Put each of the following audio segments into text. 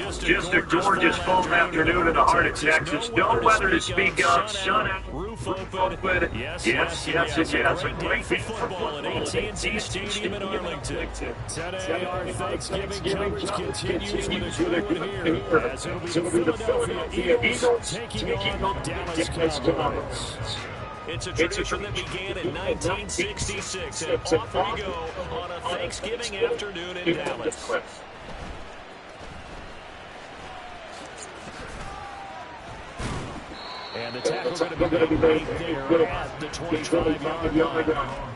Just a gorgeous fall afternoon in the heart of Texas. No weather to speak of. Sun out. Roof open. Yes. A great day for football at AT&T Stadium in Arlington. Today, our Thanksgiving coverage continues with a good one here, as it'll be the Philadelphia Eagles taking on the Dallas Cowboys. It's a tradition that began in 1966, and off we go on a Thanksgiving afternoon in Dallas. And the tackle going to be made right there at the 25-yard line.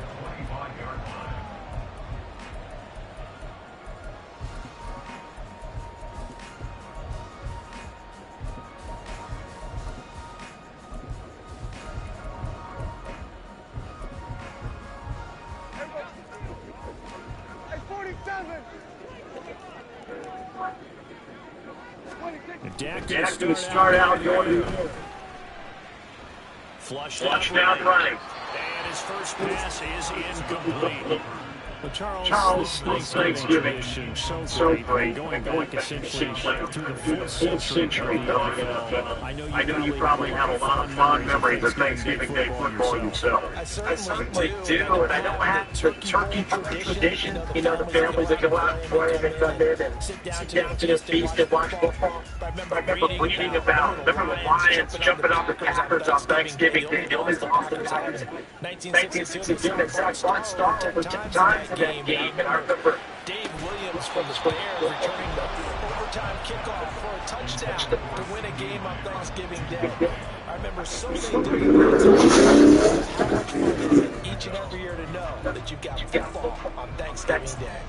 Dak's going to start out going flushed out running. And his first pass is incomplete. Well, Charles, this Thanksgiving so great. Going back essentially through the 4th century. I know you probably have a lot of fond memories of Thanksgiving Day football yourself. I certainly do, and I don't have the turkey tradition. You know, the families that go out and play and come in and sit down to this feast and watch football. I remember reading about, the Lions jumping off the Packers on Thanksgiving Day. The only loss in 1962, they sacked Bart Starr over 10 times in that game. And I remember Dave Williams from the Bears returning the overtime kickoff for a touchdown to win a game on Thanksgiving Day. I remember so many different each and every year to know that you've got football on Thanksgiving Day.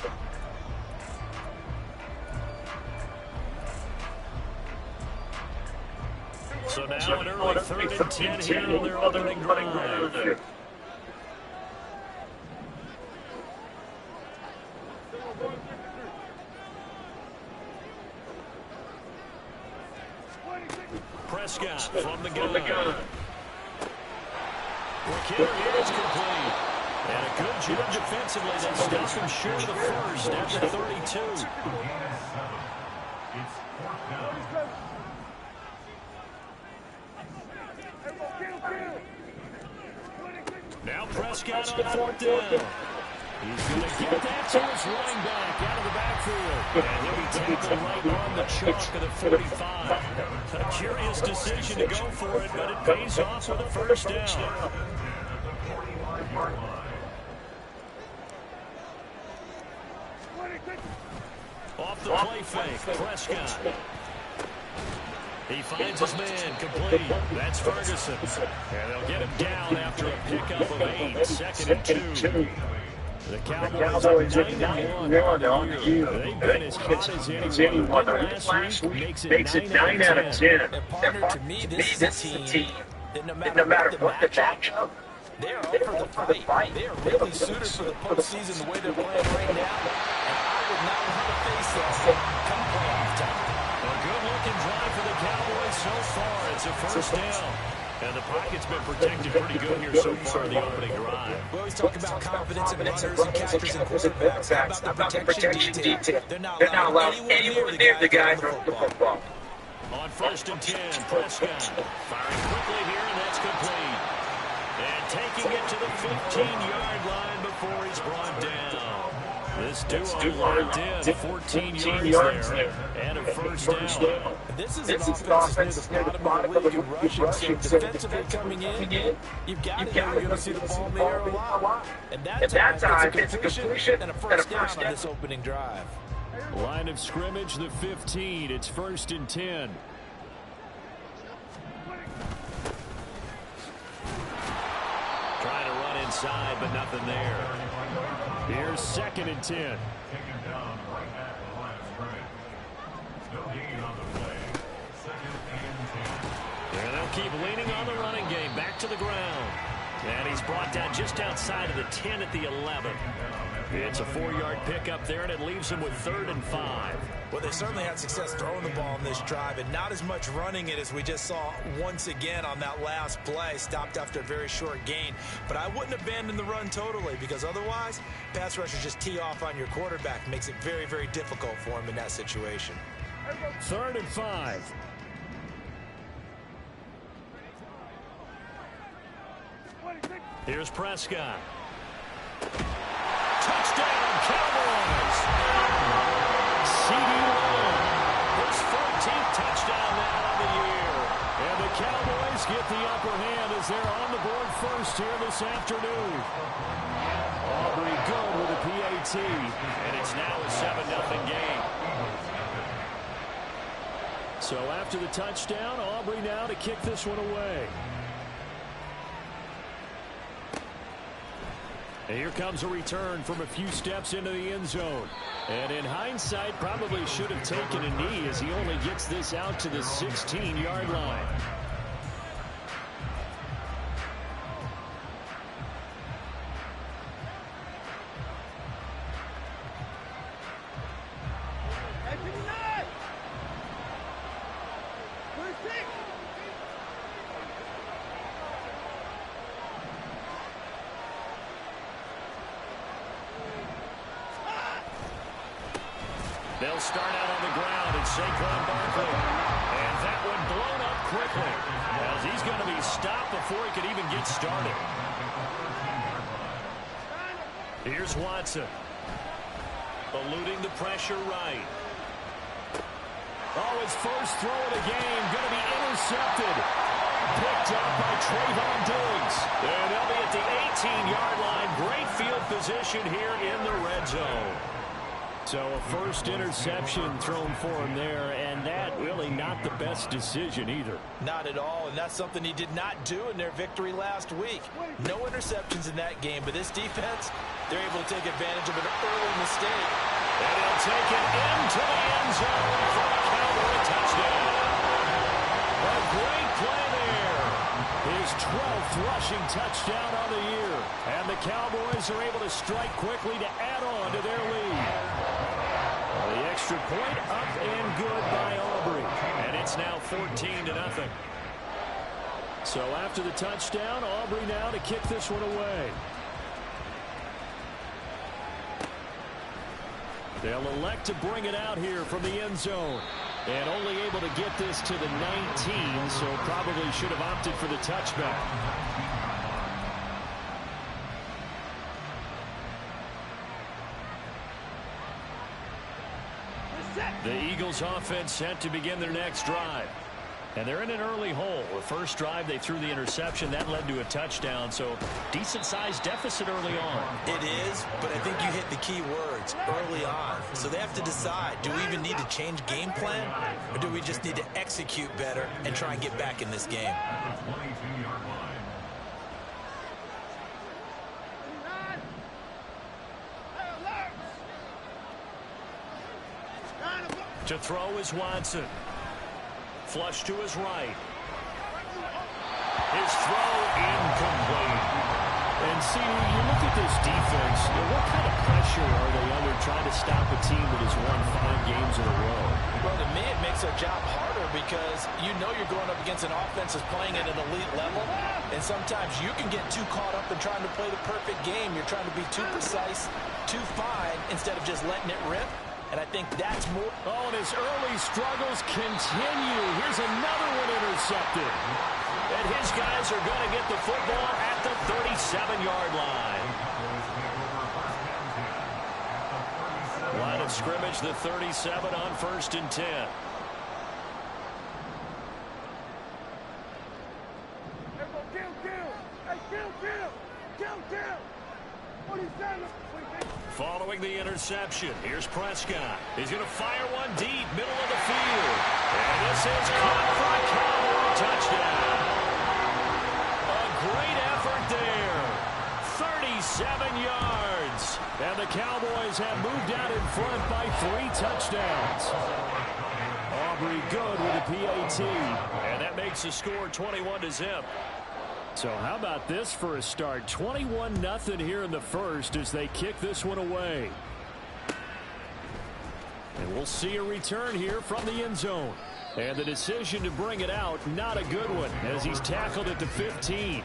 So now an early 3rd and 10 here on their opening drive. Prescott from the gun. The carry is complete. And a good job defensively that stops him short of the first at the 32. Now Prescott on 4th down. He's going to get that to his running back out of the backfield. And he'll be tackled right on the chalk of the 45. A curious decision to go for it, but it pays off with a first down. Off the play fake, Prescott. He finds his man, complete. That's Ferguson. And they'll get him down after a pickup of 8, 2nd and 2. The Cowboys are 9-1 on the year. They've been as hot as anyone. Last week makes it 9 out of 10. And partner, to me, this is a team that no matter what the matchup, they're up for the fight. They're really suited for the postseason the way they're playing right now. And I would not want to face them come playoff time. A good-looking drive for the Cowboys so far. It's a first down. And the pocket's been protected pretty good here so far in the opening drive. We always talk about confidence in runners and catchers and quarterbacks. How about the protection detail? They're not allowed anywhere near the guy throwing the football. On 1st and 10, Prescott firing quickly here, and that's complete. And taking it to the 15-yard line before he's brought down. This duo locked in, 14 yards there, and a first down. This is an offense near the bottom of the league in rushing. So defensively coming in, you've got to know you're going to see the ball in the air a lot. And that time, it's a completion and a first down on this opening drive. Line of scrimmage, the 15. It's 1st and 10. Trying to run inside, but nothing there. Here's 2nd and 10. And they'll keep leaning on the running game. Back to the ground. And he's brought down just outside of the 10 at the 11. It's a 4-yard pickup there, and it leaves him with 3rd and 5. Well, they certainly had success throwing the ball on this drive, and not as much running it as we just saw once again on that last play. Stopped after a very short gain. But I wouldn't abandon the run totally, because otherwise, pass rushers just tee off on your quarterback. Makes it very, very difficult for him in that situation. 3rd and 5. Here's Prescott. Touchdown, Cowboys! CD Lamb, his 14th touchdown now on the year. And the Cowboys get the upper hand as they're on the board first here this afternoon. Aubrey good with a PAT. And it's now a 7-0 game. So after the touchdown, Aubrey now to kick this one away. And here comes a return from a few steps into the end zone. And in hindsight, probably should have taken a knee as he only gets this out to the 16-yard line. They'll start out on the ground at Saquon Barkley. And that one blown up quickly as he's going to be stopped before he could even get started. Here's Watson. Eluding the pressure right. Oh, his first throw of the game going to be intercepted. Picked up by Trayvon Diggs. And they'll be at the 18-yard line. Great field position here in the red zone. So a first interception thrown for him there, and that really not the best decision either. Not at all, and that's something he did not do in their victory last week. No interceptions in that game, but this defense, they're able to take advantage of an early mistake. And he'll take it into the end zone for a Cowboy touchdown. A great play there. His 12th rushing touchdown on the year. And the Cowboys are able to strike quickly to add on to their lead. The extra point up and good by Aubrey. And it's now 14-0. So after the touchdown, Aubrey now to kick this one away. They'll elect to bring it out here from the end zone. And only able to get this to the 19, so probably should have opted for the touchback. The Eagles offense set to begin their next drive. And they're in an early hole. The first drive, they threw the interception. That led to a touchdown, so decent-sized deficit early on. It is, but I think you hit the key words, early on. So they have to decide, do we even need to change game plan, or do we just need to execute better and try and get back in this game? To throw is Watson. Flush to his right. His throw incomplete. And see, when you look at this defense, what kind of pressure are they under trying to stop a team that has won 5 games in a row? Well, to me, it makes their job harder because you know you're going up against an offense that's playing at an elite level, and sometimes you can get too caught up in trying to play the perfect game. You're trying to be too precise, too fine, instead of just letting it rip. And I think that's more. Oh, and his early struggles continue. Here's another one intercepted. And his guys are going to get the football at the 37-yard line. Line of scrimmage, the 37 on 1st and 10. Following the interception, here's Prescott. He's going to fire one deep, middle of the field. And this is caught for a Cowboy touchdown. A great effort there. 37 yards. And the Cowboys have moved out in front by 3 touchdowns. Aubrey good with a PAT. And that makes the score 21-0. So how about this for a start? 21-0 here in the first as they kick this one away. And we'll see a return here from the end zone. And the decision to bring it out, not a good one, as he's tackled at the 15.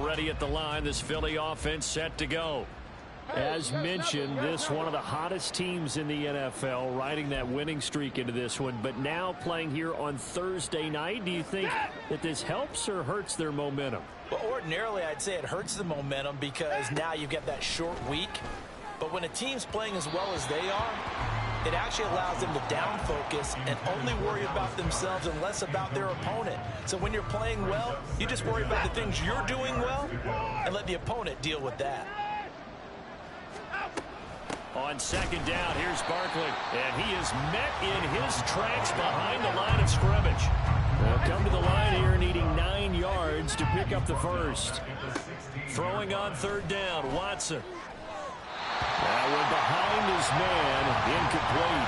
ready at the line. This Philly offense set to go. As mentioned, this one of the hottest teams in the NFL, riding that winning streak into this one, but now playing here on Thursday night. Do you think that this helps or hurts their momentum? Well, ordinarily, I'd say it hurts the momentum because now you get that short week. But when a team's playing as well as they are, it actually allows them to down focus and only worry about themselves and less about their opponent. So when you're playing well, you just worry about the things you're doing well and let the opponent deal with that. On second down, here's Barkley, and he is met in his tracks behind the line of scrimmage. They'll come to the line here needing 9 yards to pick up the first. Throwing on third down, Watson. That one behind his man, incomplete.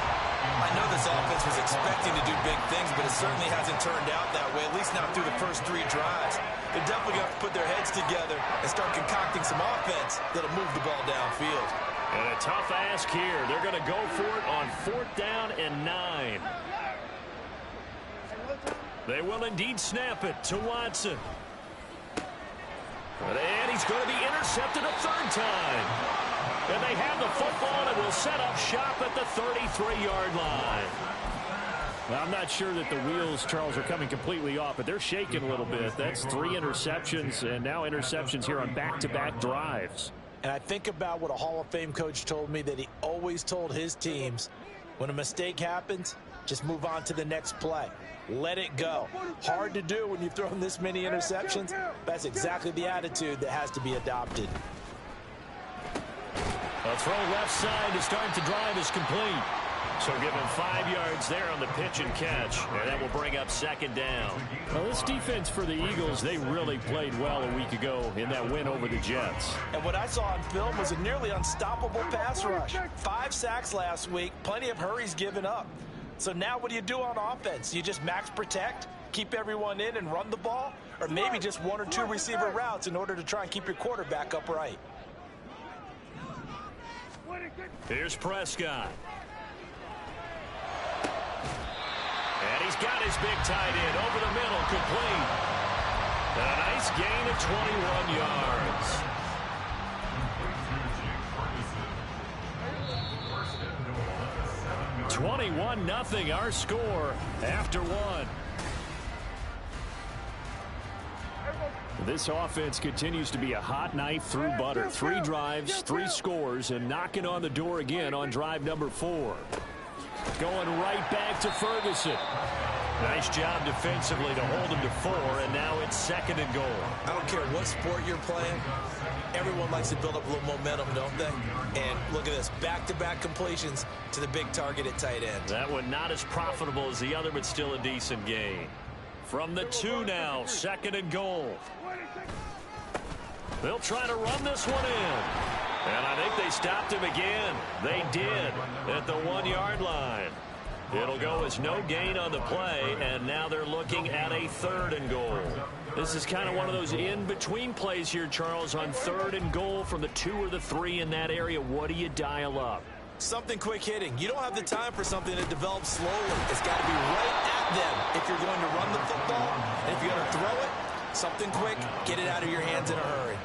I know this offense was expecting to do big things, but it certainly hasn't turned out that way, at least not through the first 3 drives. They're definitely going to put their heads together and start concocting some offense that'll move the ball downfield. And a tough ask here. They're going to go for it on 4th down and 9. They will indeed snap it to Watson. And he's going to be intercepted a 3rd time. And they have the football and will set up shop at the 33-yard line. Well, I'm not sure that the wheels, Charles, are coming completely off, but they're shaking a little bit. That's 3 interceptions and now interceptions here on back-to-back drives. And I think about what a Hall of Fame coach told me that he always told his teams, when a mistake happens, just move on to the next play. Let it go. Hard to do when you've thrown this many interceptions. That's exactly the attitude that has to be adopted. A throw left side to start the drive is complete. So give him 5 yards there on the pitch and catch. And that will bring up second down. Well, this defense for the Eagles, they really played well a week ago in that win over the Jets. And what I saw on film was a nearly unstoppable pass rush. 5 sacks last week, plenty of hurries given up. So now what do you do on offense? You just max protect, keep everyone in and run the ball? Or maybe just 1 or 2 receiver routes in order to try and keep your quarterback upright? Here's Prescott. And he's got his big tight end over the middle, complete. And a nice gain of 21 yards. (21-0) our score after 1. This offense continues to be a hot knife through butter. 3 drives, 3 scores, and knocking on the door again on drive number 4. Going right back to Ferguson. Nice job defensively to hold him to 4, and now it's 2nd and goal. I don't care what sport you're playing. Everyone likes to build up a little momentum, don't they? And look at this, back-to-back completions to the big target at tight end. That one not as profitable as the other, but still a decent gain. From the 2 now, 2nd and goal. They'll try to run this one in. And I think they stopped him again. They did at the 1-yard line. It'll go as no gain on the play, and now they're looking at a 3rd and goal. This is kind of one of those in-between plays here, Charles, on 3rd and goal from the 2 or the 3 in that area. What do you dial up? Something quick hitting. You don't have the time for something that develops slowly. It's got to be right at them if you're going to run the football. And if you're going to throw it, something quick, get it out of your hands in a hurry.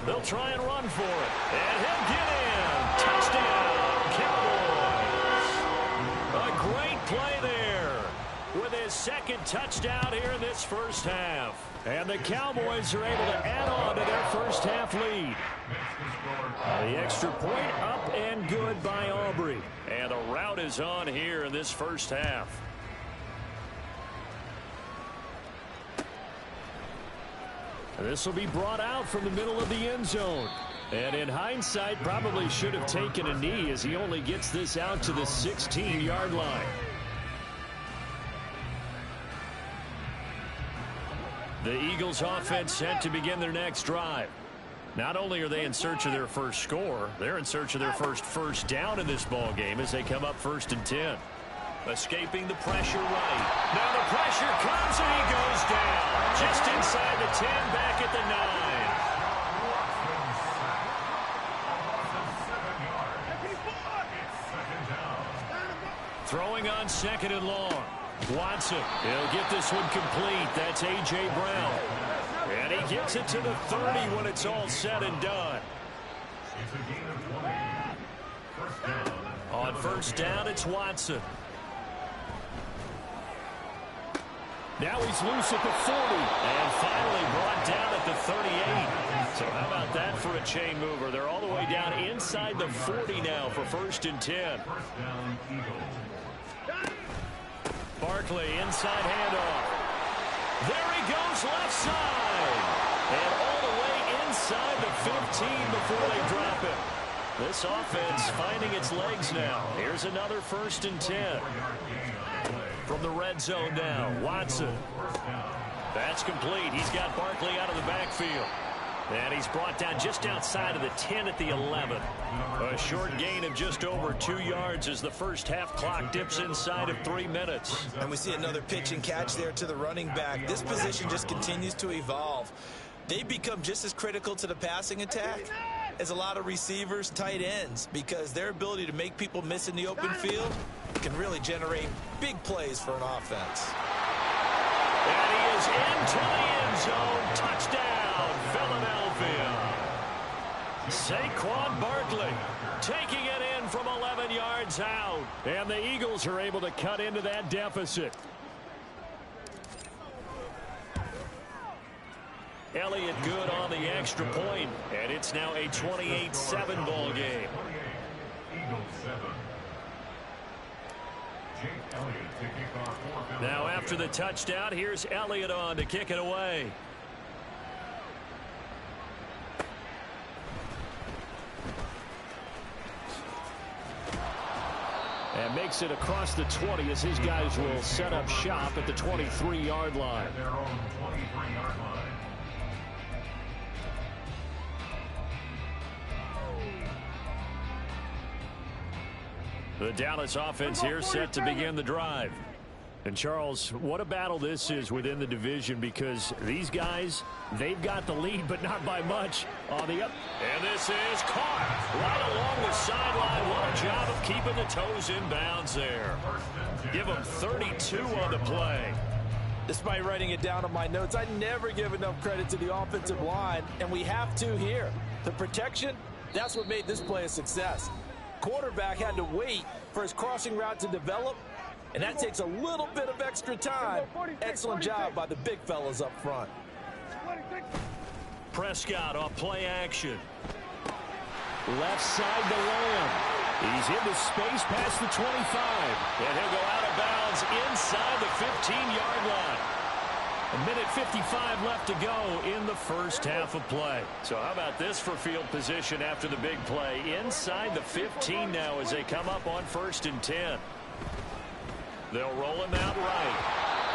They'll try and run for it. And he'll get in. Touchdown, Cowboys. A great play there with his 2nd touchdown here in this first half. And the Cowboys are able to add on to their first half lead. The extra point up and good by Aubrey. And a rout is on here in this first half. This will be brought out from the middle of the end zone. And in hindsight, probably should have taken a knee as he only gets this out to the 16-yard line. The Eagles offense set to begin their next drive. Not only are they in search of their first score, they're in search of their first down in this ball game as they come up 1st and 10. Escaping the pressure right. Now the pressure comes and he goes down. Just inside the 10, back at the 9. Throwing on 2nd and long. Watson, he'll get this one complete. That's A.J. Brown. And he gets it to the 30 when it's all said and done. On first down, it's Watson. Now he's loose at the 40. And finally brought down at the 38. So how about that for a chain mover? They're all the way down inside the 40 now for 1st and 10. Barkley, inside handoff. There he goes, left side. And all the way inside the 15 before they drop it. This offense finding its legs now. Here's another 1st and 10. From the red zone now, Watson. That's complete. He's got Barkley out of the backfield. And he's brought down just outside of the 10 at the 11. A short gain of just over 2 yards as the first half clock dips inside of 3 minutes. And we see another pitch and catch there to the running back. This position just continues to evolve. They become just as critical to the passing attack as a lot of receivers, tight ends, because their ability to make people miss in the open field can really generate big plays for an offense. And he is into the end zone. Touchdown, Philadelphia. Saquon Barkley taking it in from 11 yards out. And the Eagles are able to cut into that deficit. Elliott good on the extra point, and it's now a 28-7 ball game. Now after the touchdown, here's Elliott on to kick it away. And makes it across the 20 as his guys will set up shop at the 23-yard line. The Dallas offense here set to begin the drive. And Charles, what a battle this is within the division, because these guys, they've got the lead, but not by much on the up. And this is caught right along the sideline. What a job of keeping the toes in bounds there. Give them 32 on the play. Despite writing it down on my notes, I never give enough credit to the offensive line, and we have to here. The protection, that's what made this play a success. Quarterback had to wait for his crossing route to develop, and that takes a little bit of extra time. Excellent job by the big fellas up front. Prescott off play action. Left side to Lamb. He's into space past the 25. And he'll go out of bounds inside the 15-yard line. A minute 55 left to go in the first half of play. So how about this for field position after the big play? Inside the 15 now as they come up on 1st and 10. They'll roll him out right.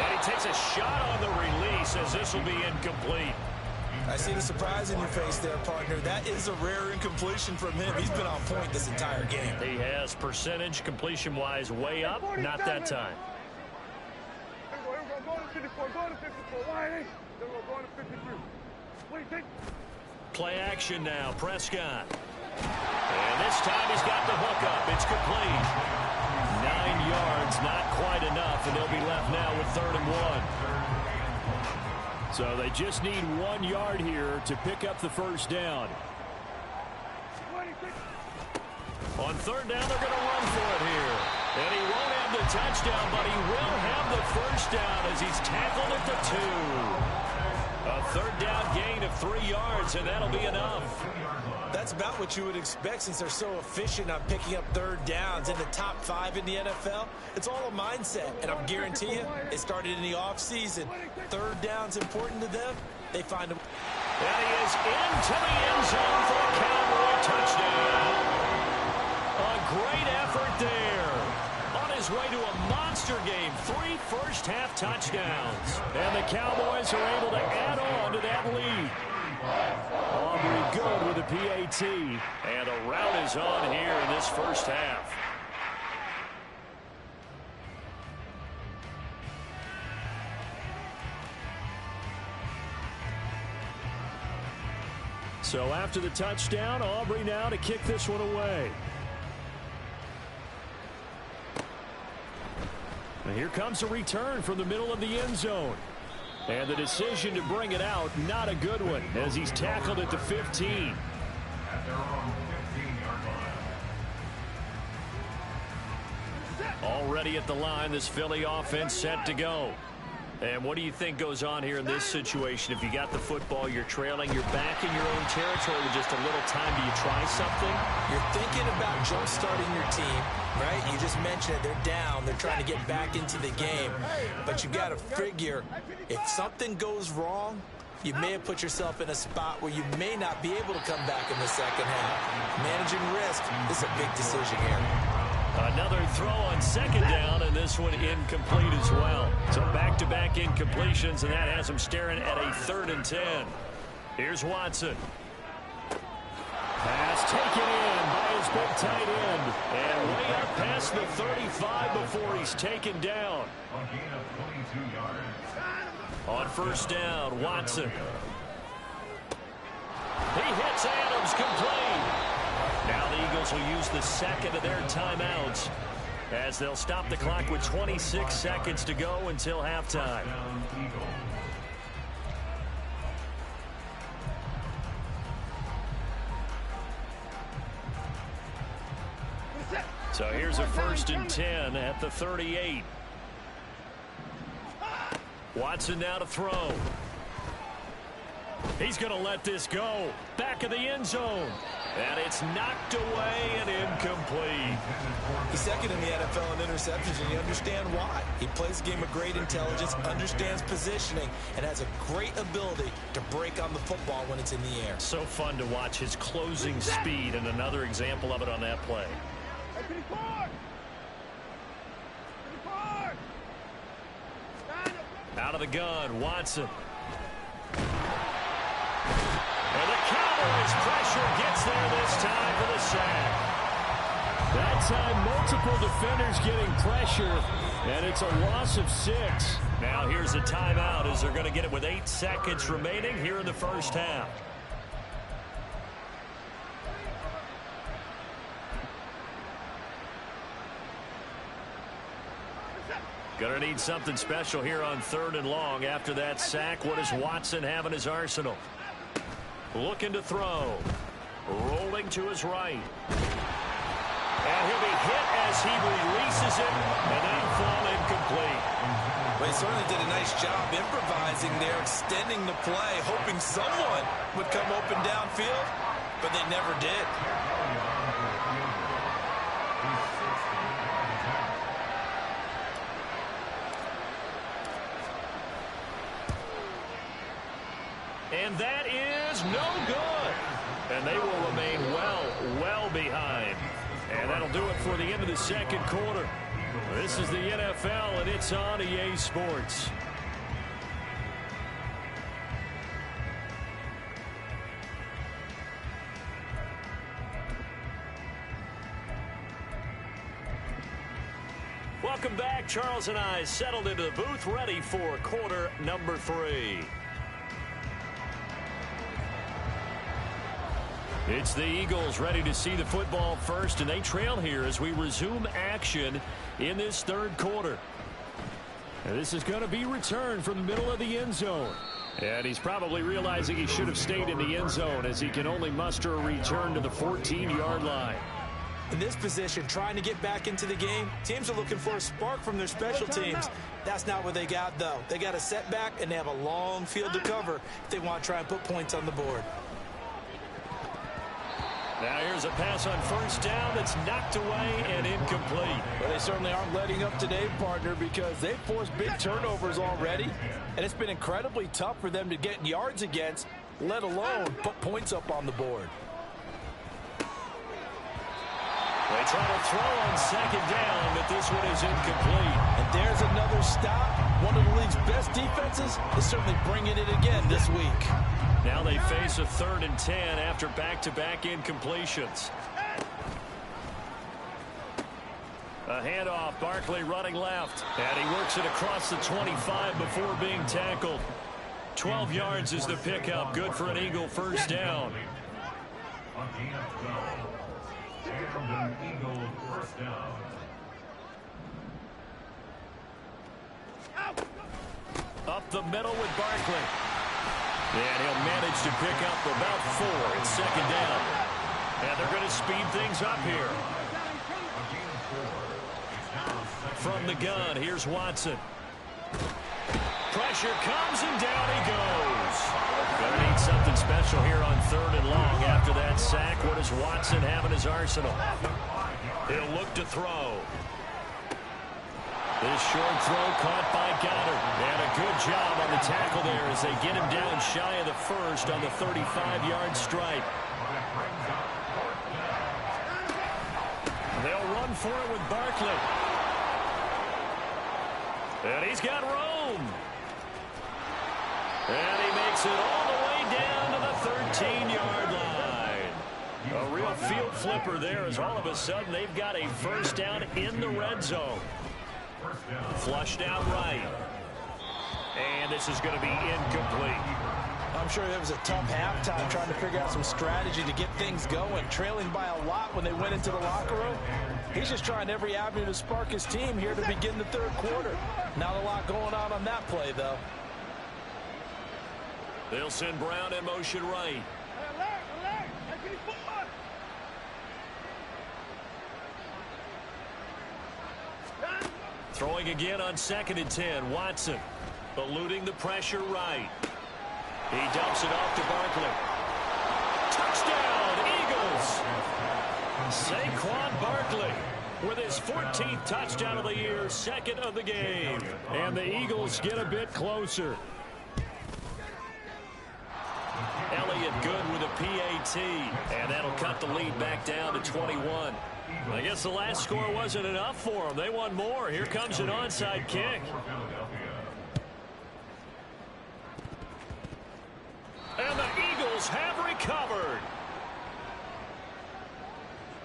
And he takes a shot on the release as this will be incomplete. I see the surprise in your face there, partner. That is a rare incompletion from him. He's been on point this entire game. He has percentage completion-wise way up. Not that time. Play action now, Prescott. And this time he's got the hook up. It's complete. 9 yards, not quite enough, and they'll be left now with 3rd and 1. So they just need 1 yard here to pick up the first down. On 3rd down, they're going to run for it here. And he won't have the touchdown, but he will have the first down as he's tackled at the 2. A 3rd down gain of 3 yards, and that'll be enough. That's about what you would expect since they're so efficient on picking up 3rd downs in the top 5 in the NFL. It's all a mindset, and I'm guarantee you it started in the offseason. 3rd down's important to them. They find him. And he is into the end zone for a Cowboy touchdown. A great effort there. On his way to a monster game, 3 first-half touchdowns. And the Cowboys are able to add on to that lead. Aubrey good with a PAT. And a rout is on here in this first half. So after the touchdown, Aubrey now to kick this one away. And here comes a return from the middle of the end zone. And the decision to bring it out, not a good one, as he's tackled at the 15. Already at the line, this Philly offense set to go. And what do you think goes on here in this situation? If you got the football, you're trailing, you're back in your own territory with just a little time. Do you try something? You're thinking about jump-starting your team, right? You just mentioned it. They're down. They're trying to get back into the game. But you got to figure, if something goes wrong, you may have put yourself in a spot where you may not be able to come back in the second half. Managing risk is a big decision here. Another throw on second down, and this one incomplete as well. So back-to-back incompletions, and that has him staring at a 3rd and 10. Here's Watson. Pass taken in by his big tight end. And way up past the 35 before he's taken down. On first down, Watson. He hits Adams complete. Now the Eagles will use the second of their timeouts as they'll stop the clock with 26 seconds to go until halftime. So here's a 1st and 10 at the 38. Watson now to throw. He's going to let this go. Back of the end zone. And it's knocked away and incomplete. He's second in the NFL in interceptions, and you understand why. He plays a game of great intelligence, understands positioning, and has a great ability to break on the football when it's in the air. So fun to watch his closing speed, and another example of it on that play. Out of the gun, Watson. And the Cowboys pressure gets there this time for the sack. That time, multiple defenders getting pressure, and it's a loss of 6. Now here's a timeout as they're going to get it with 8 seconds remaining here in the first half. Going to need something special here on 3rd and long. After that sack, what does Watson have in his arsenal? Looking to throw. Rolling to his right. And he'll be hit as he releases it, and that'll fall incomplete. Well, he certainly did a nice job improvising there, extending the play, hoping someone would come open downfield, but they never did. And that is no good. And they will remain well behind. And that'll do it for the end of the second quarter. This is the NFL, and it's on EA Sports. Welcome back. Charles and I settled into the booth, ready for quarter number 3. It's the Eagles ready to see the football first, and they trail here as we resume action in this 3rd quarter. And this is going to be returned from the middle of the end zone. And he's probably realizing he should have stayed in the end zone as he can only muster a return to the 14-yard line. In this position, trying to get back into the game, teams are looking for a spark from their special teams. That's not what they got, though. They got a setback, and they have a long field to cover if they want to try and put points on the board. Now here's a pass on first down that's knocked away and incomplete. Well, they certainly aren't letting up today, partner, because they've forced big turnovers already, and it's been incredibly tough for them to get yards against, let alone put points up on the board. They try to throw on second down, but this one is incomplete. And there's another stop. One of the league's best defenses is certainly bringing it again this week. Now they face a 3rd and 10 after back-to-back incompletions. A handoff, Barkley running left, and he works it across the 25 before being tackled. 12 yards is the pickup, good for an Eagle first down. Up the middle with Barkley. And he'll manage to pick up about 4. It's second down. And they're going to speed things up here. From the gun, here's Watson. Pressure comes, and down he goes. Gonna need something special here on 3rd and long after that sack. What does Watson have in his arsenal? He'll look to throw. This short throw caught by Goddard. And a good job on the tackle there as they get him down shy of the first on the 35-yard stripe. They'll run for it with Barkley. And he's got room. And he makes it all the way down to the 13-yard line. A real field flipper there as all of a sudden they've got a first down in the red zone. Flushed out right. And this is going to be incomplete. I'm sure it was a tough halftime trying to figure out some strategy to get things going, trailing by a lot when they went into the locker room. He's just trying every avenue to spark his team here to begin the 3rd quarter. Not a lot going on that play, though. They'll send Brown in motion right. Throwing again on 2nd and 10. Watson eluding the pressure right. He dumps it off to Barkley. Touchdown, Eagles! Saquon Barkley with his 14th touchdown of the year, 2nd of the game. And the Eagles get a bit closer. Elliott good with a PAT. And that'll cut the lead back down to 21. I guess the last score wasn't enough for them. They want more. Here comes an onside kick. And the Eagles have recovered.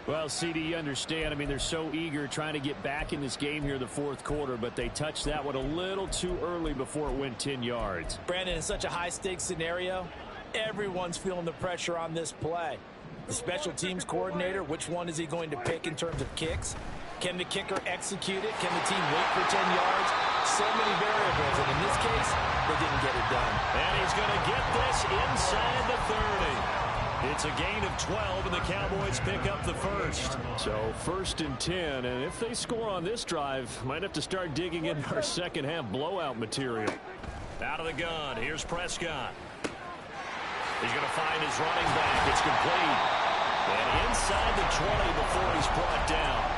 Well, CD, you understand. I mean, they're so eager trying to get back in this game here in the 4th quarter, but they touched that one a little too early before it went 10 yards. Brandon, in such a high-stakes scenario, everyone's feeling the pressure on this play. The special teams coordinator, which one is he going to pick in terms of kicks? Can the kicker execute it? Can the team wait for 10 yards? So many variables, and in this case, they didn't get it done. And he's going to get this inside the 30. It's a gain of 12, and the Cowboys pick up the first. So 1st and 10, and if they score on this drive, might have to start digging in our second half blowout material. Out of the gun, here's Prescott. He's going to find his running back. It's complete. And inside the 20 before he's brought down.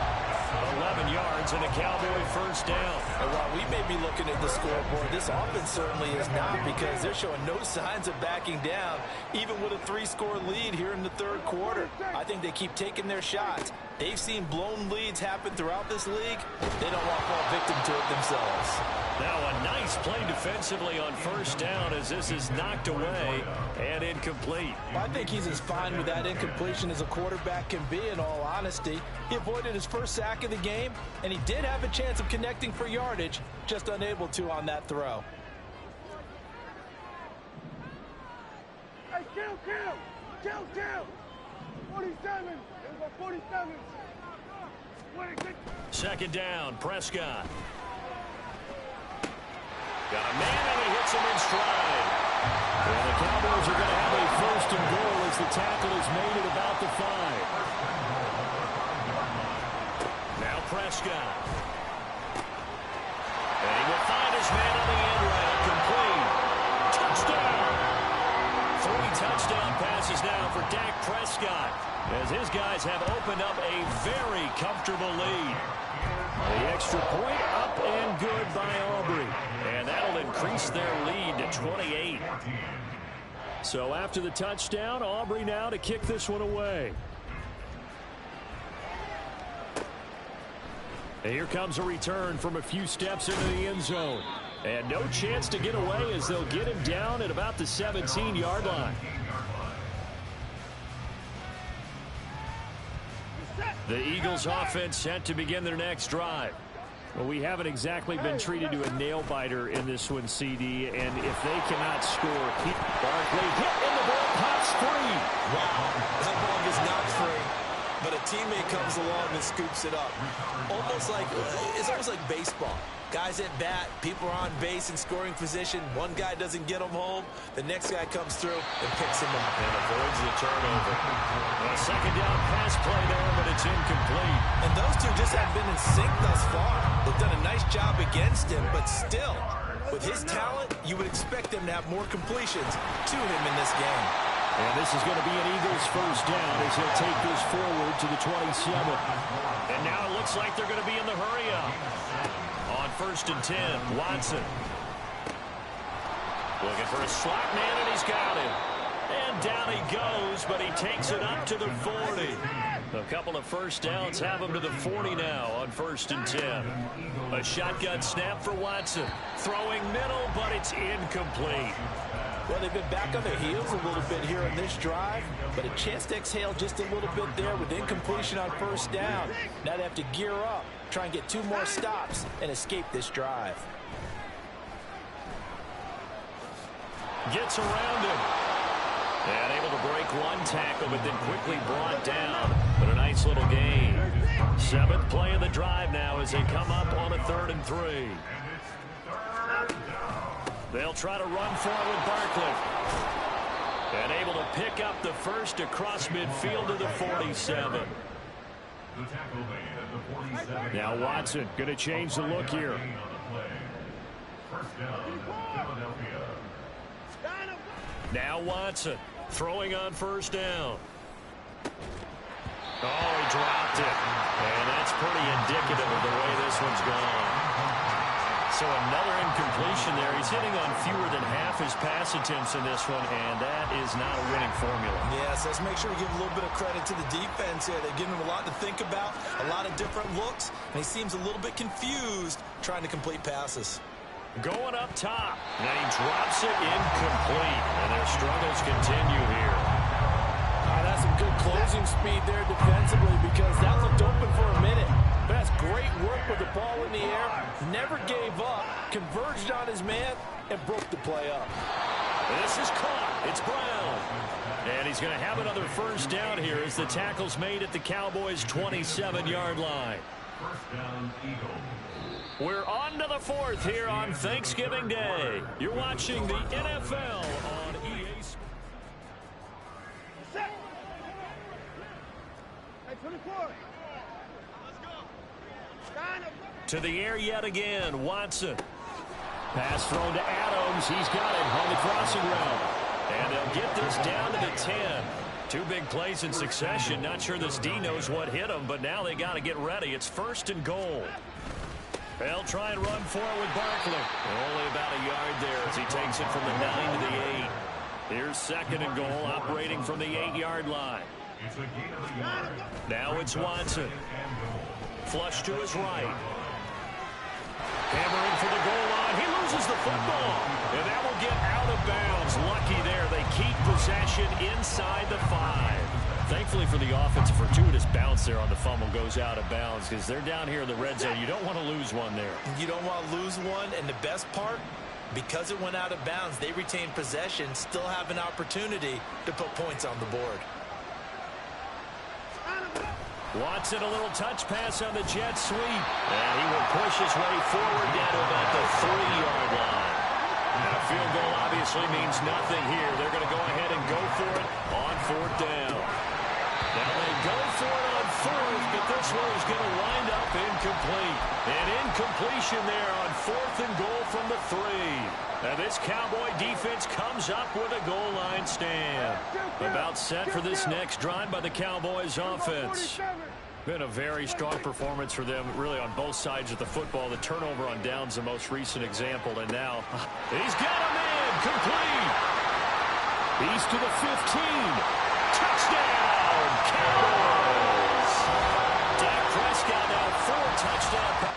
11 yards and a Cowboy first down. And while we may be looking at the scoreboard, this offense certainly is not, because they're showing no signs of backing down, even with a 3-score lead here in the 3rd quarter. I think they keep taking their shots. They've seen blown leads happen throughout this league. They don't want to fall victim to it themselves. Now a nice play defensively on first down as this is knocked away and incomplete. I think he's as fine with that incompletion as a quarterback can be, in all honesty. He avoided his first sack of the game, and he did have a chance of connecting for yardage, just unable to on that throw. Hey, kill! 47! It was a 47! Second down, Prescott. Got a man, and he hits him in stride. And the Cowboys are going to have a first and goal as the tackle is made at about the 5. Now Prescott. And he will find his man on the end route. Complete. Touchdown. 3 touchdown passes now for Dak Prescott, as his guys have opened up a very comfortable lead. The extra point up and good by Aubrey. And that'll increase their lead to 28. So after the touchdown, Aubrey now to kick this one away. And here comes a return from a few steps into the end zone. And no chance to get away as they'll get him down at about the 17-yard line. The Eagles offense set to begin their next drive. Well, we haven't exactly been treated to a nail-biter in this one, CD, and if they cannot score, Barkley hit in the ball, pops free. Wow, that ball is not free, but a teammate comes along and scoops it up. It's almost like baseball. Guys at bat, people are on base in scoring position. One guy doesn't get them home. The next guy comes through and picks him up. And avoids the turnover. A second down pass play there, but it's incomplete. And those two just have been in sync thus far. They've done a nice job against him, but still, with his talent, you would expect them to have more completions to him in this game. And this is going to be an Eagles first down as he'll take this forward to the 27. And now it looks like they're going to be in the hurry-up. On 1st and 10, Watson. Looking for a slot man, and he's got him. And down he goes, but he takes it up to the 40. A couple of first downs have him to the 40 now on 1st and 10. A shotgun snap for Watson. Throwing middle, but it's incomplete. Well, they've been back on their heels a little bit here in this drive, but a chance to exhale just a little bit there with incompletion on 1st down. Now they have to gear up, try and get 2 more stops, and escape this drive. Gets around him. And able to break one tackle, but then quickly brought down. But a nice little gain. 7th play of the drive now as they come up on a 3rd and 3. They'll try to run for it with Barkley. And able to pick up the first across midfield to the 47. Now Watson going to change the look here. Now Watson throwing on 1st down. Oh, he dropped it. And that's pretty indicative of the way this one's gone. So another incompletion there. He's hitting on fewer than half his pass attempts in this one, and that is not a winning formula. Yes, let's make sure we give a little bit of credit to the defense here. They're giving him a lot to think about, a lot of different looks, and he seems a little bit confused trying to complete passes. Going up top, and he drops it incomplete, and their struggles continue here. That's some good closing speed there defensively because that looked open for a minute. But that's great work with the ball in the air. Never gave up, converged on his man, and broke the play up. This is caught. It's Brown. And he's going to have another first down here as the tackle's made at the Cowboys' 27-yard line. First down, Eagles. We're on to the 4th here on Thanksgiving Day. You're watching the NFL on EA Sports. Set. Hey, 24. To the air yet again, Watson. Pass thrown to Adams. He's got it on the crossing route. And they'll get this down to the 10. 2 big plays in succession. Not sure this D knows what hit him, but now they got to get ready. It's 1st and goal. They'll try and run for it with Barkley. Only about a yard there as he takes it from the 9 to the 8. Here's 2nd and goal, operating from the 8-yard line. Now it's Watson. Flush to his right. Hammering for the goal line. He loses the football. And that will get out of bounds. Lucky there. They keep possession inside the 5. Thankfully for the offense, a fortuitous bounce there on the fumble goes out of bounds because they're down here in the red zone. You don't want to lose one there. You don't want to lose one. And the best part, because it went out of bounds, they retain possession, still have an opportunity to put points on the board. Watson, a little touch pass on the jet sweep. And he will push his way forward down to about the 3-yard line. Now, a field goal obviously means nothing here. They're going to go ahead and go for it on 4th down. Now they go for it on 4th, but this one is going to wind up incomplete. An incompletion there on 4th and goal from the 3. Now this Cowboy defense comes up with a goal line stand. About set for this next drive by the Cowboys offense. Been a very strong performance for them, really, on both sides of the football. The turnover on downs, the most recent example, and now he's got him in, complete. He's to the 15. Touchdown, Cowboys. Dak Prescott now 4 touchdowns.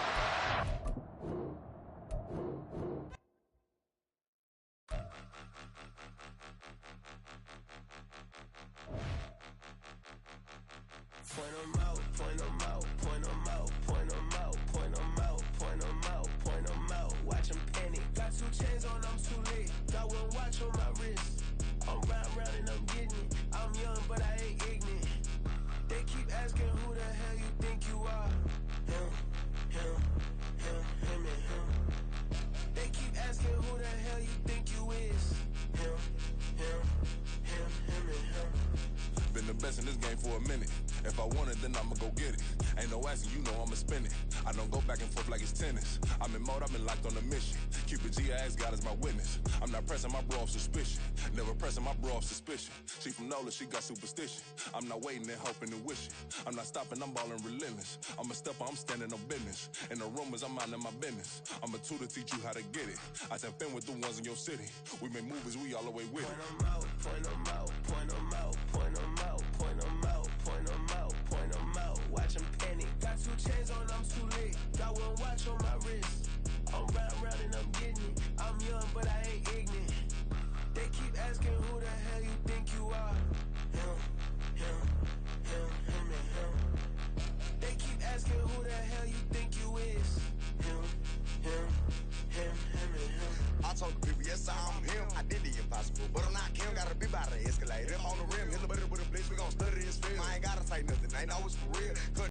Point 'em out, point 'em out, point 'em out, point 'em out, point 'em out, point 'em out, point 'em out. Watch 'em panic. Got 2 chains on, I'm too late. Got 1 watch on my wrist. I'm round and I'm getting it. I'm young, but I ain't ignorant. They keep asking who the hell you think you are. Him, and him. blessing this game for a minute. If I want it, then I'ma go get it. Ain't no asking, you know I'ma spend it. I don't go back and forth like it's tennis. I'm in mode, I've been locked on a mission. Cupid G, I ask God as my witness. I'm not pressing my bro off suspicion. Never pressing my bro off suspicion. She from Nola, she got superstition. I'm not waiting and hoping and wishing. I'm not stopping, I'm balling relentless. I'm a stepper, I'm standing on business. In the rumors, I'm minding my business. I'm a tutor, teach you how to get it. I tap in with the ones in your city. We make movies, we all the way with it. Point 'em out, point 'em out, point 'em out, point 'em out, point 'em out, point 'em out, point 'em out. Watch 'em panic. Got 2 chains on, I'm too late. Got 1 watch on my wrist. I'm round and I'm getting it. I'm young, but I ain't ignorant. They keep asking who the hell you think you are. Him, him, him, him, and him. They keep asking who the hell you think you is. Him, him, him, him, and him. I told the people, yes, I'm him. I did the impossible, but I'm not Kim. Gotta be by the escalator. If on the rim, hit the butter with a blitz, we gon' study this film. I ain't gotta say nothing, ain't always for real.